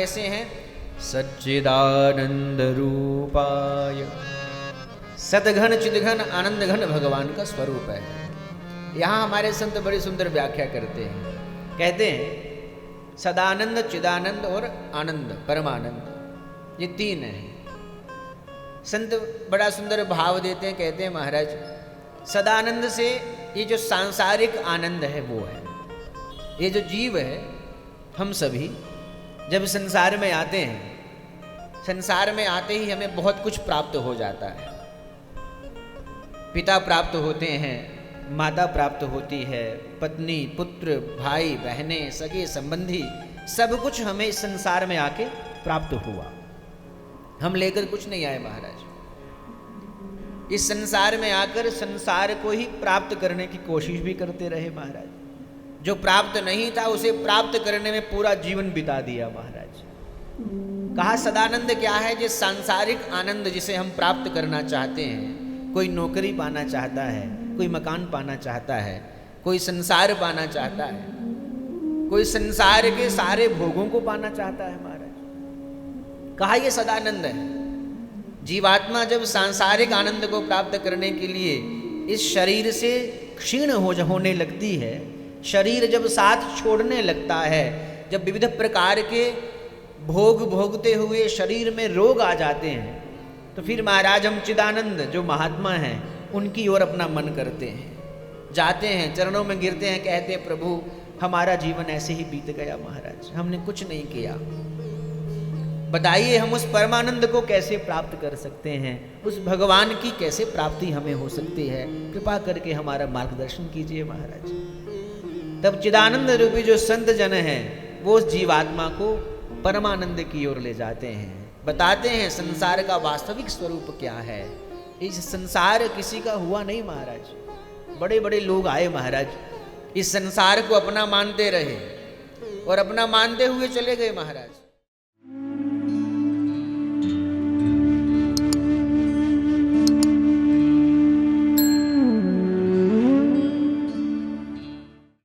कैसे हैं? सच्चिदानंद रूपाय, सदघन चिदघन आनंद घन भगवान का स्वरूप है। यहाँ हमारे संत बड़ी सुंदर व्याख्या करते हैं, कहते हैं सदानंद, चिदानंद और आनंद, परमानंद, ये तीन हैं। संत बड़ा सुंदर भाव देते हैं, कहते हैं महाराज सदानंद से ये जो सांसारिक आनंद है वो है। ये जो जीव है, हम सभी जब संसार में आते हैं, संसार में आते ही हमें बहुत कुछ प्राप्त हो जाता है। पिता प्राप्त होते हैं, माता प्राप्त होती है, पत्नी, पुत्र, भाई, बहनें, सगे संबंधी, सब कुछ हमें इस संसार में आके प्राप्त हुआ। हम लेकर कुछ नहीं आए महाराज। इस संसार में आकर संसार को ही प्राप्त करने की कोशिश भी करते रहे महाराज। जो प्राप्त नहीं था उसे प्राप्त करने में पूरा जीवन बिता दिया महाराज। कहा सदानंद क्या है? जिस सांसारिक आनंद जिसे हम प्राप्त करना चाहते हैं, कोई नौकरी पाना चाहता है, कोई मकान पाना चाहता है, कोई संसार पाना चाहता है, कोई संसार के सारे भोगों को पाना चाहता है महाराज। कहा ये सदानंद है। जीवात्मा जब सांसारिक आनंद को प्राप्त करने के लिए इस शरीर से क्षीण होने लगती है, शरीर जब साथ छोड़ने लगता है, जब विविध प्रकार के भोग भोगते हुए शरीर में रोग आ जाते हैं, तो फिर महाराज हम चिदानंद जो महात्मा हैं उनकी ओर अपना मन करते हैं, जाते हैं, चरणों में गिरते हैं, कहते हैं प्रभु हमारा जीवन ऐसे ही बीत गया महाराज, हमने कुछ नहीं किया, बताइए हम उस परमानंद को कैसे प्राप्त कर सकते हैं, उस भगवान की कैसे प्राप्ति हमें हो सकती है, कृपा करके हमारा मार्गदर्शन कीजिए महाराज। तब चिदानंद रूपी जो संत जन हैं वो उस जीवात्मा को परमानंद की ओर ले जाते हैं, बताते हैं संसार का वास्तविक स्वरूप क्या है। इस संसार किसी का हुआ नहीं महाराज। बड़े बड़े लोग आए महाराज, इस संसार को अपना मानते रहे और अपना मानते हुए चले गए महाराज।